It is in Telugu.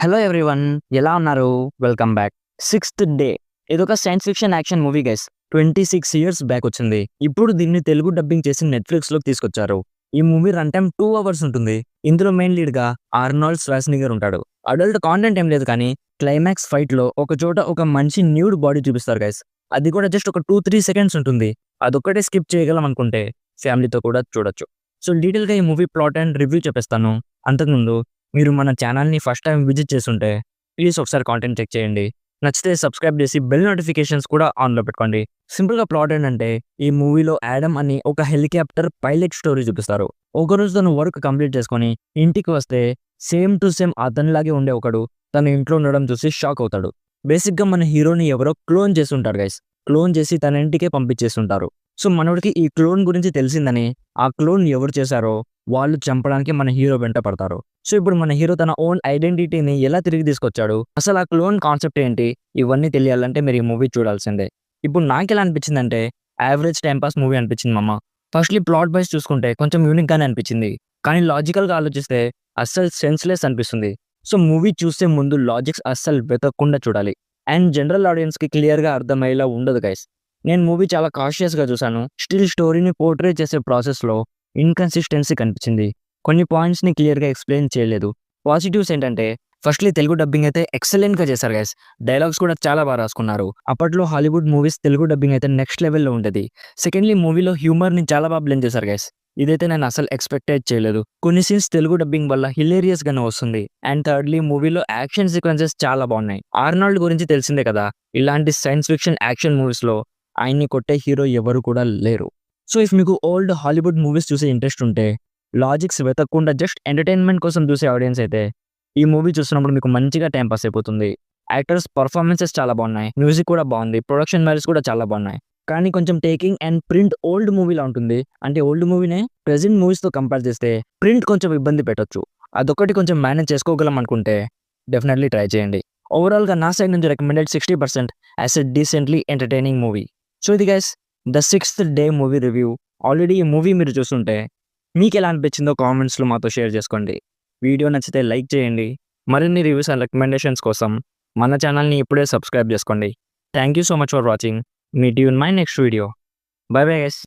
హలో ఎవ్రీవన్, ఎలా ఉన్నారు? Welcome back. సిక్స్త్ డే ఇదొక science fiction action movie guys. 26 years back వచ్చింది. ఇప్పుడు దీన్ని తెలుగు డబ్బింగ్ చేసి నెట్ఫ్లిక్స్ లోకి తీసుకొచ్చారు. ఈ మూవీ రన్ టైం 2 అవర్స్ ఉంటుంది. ఇందులో మెయిన్ లీడ్ గా ఆర్నాల్డ్ శ్వార్జ్నెగ్గర్ ఉంటాడు. అడల్ట్ కాంటెంట్ ఏం లేదు, కానీ క్లైమాక్స్ ఫైట్ లో ఒక చోట ఒక మంచి న్యూడ్ బాడీ చూపిస్తారు గైస్. అది కూడా జస్ట్ ఒక 2-3 సెకండ్స్ ఉంటుంది. అదొక్కటే స్కిప్ చేయగలం అనుకుంటే ఫ్యామిలీతో కూడా చూడొచ్చు. సో డీటెయిల్ గా ఈ మూవీ ప్లాట్ అండ్ రివ్యూ చెప్పేస్తాను. అంతకుముందు మీరు మన ఛానల్ని ఫస్ట్ టైం విజిట్ చేస్తుంటే ప్లీజ్ ఒకసారి కాంటెంట్ చెక్ చేయండి. నచ్చితే సబ్స్క్రైబ్ చేసి బెల్ నోటిఫికేషన్స్ కూడా ఆన్లో పెట్టుకోండి. సింపుల్గా ప్లాట్ ఏంటంటే, ఈ మూవీలో యాడమ్ అని ఒక హెలికాప్టర్ పైలట్ స్టోరీ చూపిస్తారు. ఒకరోజు తను వర్క్ కంప్లీట్ చేసుకొని ఇంటికి వస్తే సేమ్ టు సేమ్ అతనిలాగే ఉండే ఒకడు తన ఇంట్లో ఉండడం చూసి షాక్ అవుతాడు. బేసిక్గా మన హీరోని ఎవరో క్లోన్ చేసి ఉంటారు గైస్. క్లోన్ చేసి తన ఇంటికే పంపించేస్తుంటారు. సో మనోడికి ఈ క్లోన్ గురించి తెలిసిందని ఆ క్లోన్ ఎవరు చేశారో వాళ్ళు చంపడానికి మన హీరో వెంట పడతారు. సో ఇప్పుడు మన హీరో తన ఓన్ ఐడెంటిటీని ఎలా తిరిగి తీసుకొచ్చాడు, అసలు ఆ క్లోన్ కాన్సెప్ట్ ఏంటి, ఇవన్నీ తెలియాలంటే మీరు ఈ మూవీ చూడాల్సిందే. ఇప్పుడు నాకు ఎలా అనిపించిందంటే యావరేజ్ టైం పాస్ మూవీ అనిపించింది మామ. ఫస్ట్లీ ప్లాట్ వైజ్ చూసుకుంటే కొంచెం యూనిక్ గానే అనిపించింది, కానీ లాజికల్ గా ఆలోచిస్తే అస్సలు సెన్స్లెస్ అనిపిస్తుంది. సో మూవీ చూసే ముందు లాజిక్స్ అస్సలు వెతకకుండా చూడాలి. అండ్ జనరల్ ఆడియన్స్ కి క్లియర్ గా అర్థమయ్యేలా ఉండదు గైస్. నేను మూవీ చాలా కాషియస్ గా చూసాను. స్టిల్ స్టోరీని పోర్ట్రే చేసే ప్రాసెస్ లో ఇన్కన్సిస్టెన్సీ కనిపించింది. కొన్ని పాయింట్స్ ని క్లియర్ గా ఎక్స్ప్లెయిన్ చేయలేదు. పాజిటివ్స్ ఏంటంటే, ఫస్ట్లీ తెలుగు డబ్బింగ్ అయితే ఎక్సలెంట్ గా చేశారు గైస్. డైలాగ్స్ కూడా చాలా బాగా రాసుకున్నారు. అప్పట్లో హాలీవుడ్ మూవీస్ తెలుగు డబ్బింగ్ అయితే నెక్స్ట్ లెవెల్లో ఉండేది. సెకండ్లీ మూవీలో హ్యూమర్ ని చాలా బాగా బ్లెండ్ చేశారు గైస్. ఇదైతే నేను అసలు ఎక్స్పెక్టెడ్ చేయలేదు. కొన్ని సీన్స్ తెలుగు డబ్బింగ్ వల్ల హిలేరియస్ గానే వస్తుంది. అండ్ థర్డ్లీ మూవీలో యాక్షన్ సీక్వెన్సెస్ చాలా బాగున్నాయి. ఆర్నాల్డ్ గురించి తెలిసిందే కదా, ఇలాంటి సైన్స్ ఫిక్షన్ యాక్షన్ మూవీస్ లో ఆయన్ని కొట్టే హీరో ఎవరు కూడా లేరు. సో ఇఫ్ మీకు ఓల్డ్ హాలీవుడ్ మూవీస్ చూసే ఇంట్రెస్ట్ ఉంటే, లాజిక్స్ వెతకకుండా జస్ట్ ఎంటర్టైన్మెంట్ కోసం చూసే ఆడియన్స్ అయితే ఈ మూవీ చూస్తున్నప్పుడు మీకు మంచిగా టైం పాస్ అయిపోతుంది. యాక్టర్స్ పర్ఫార్మెన్సెస్ చాలా బాగున్నాయి, మ్యూజిక్ కూడా బాగుంది, ప్రొడక్షన్ వాల్యూస్ కూడా చాలా బాగున్నాయి. కానీ కొంచెం టేకింగ్ అండ్ ప్రింట్ ఓల్డ్ మూవీలా ఉంటుంది. అంటే ఓల్డ్ మూవీనే ప్రెజెంట్ మూవీస్తో కంపేర్ చేస్తే ప్రింట్ కొంచెం ఇబ్బంది పెట్టొచ్చు. అదొకటి కొంచెం మేనేజ్ చేసుకోగలం అనుకుంటే డెఫినెట్లీ ట్రై చేయండి. ఓవరాల్గా నా సైడ్ నుంచి recommended 60% as a decently entertaining movie. So ఇది guys the sixth day movie review. Already ఈ మూవీ మీరు చూస్తుంటే మీకు ఎలా అనిపించిందో కామెంట్స్లో మాతో షేర్ చేసుకోండి. వీడియో నచ్చితే లైక్ చేయండి. మరిన్ని రివ్యూస్ అండ్ రికమెండేషన్స్ కోసం మన ఛానల్ని ఇప్పుడే సబ్స్క్రైబ్ చేసుకోండి. Thank you so much for watching. Meet you in my next video. By bye guys.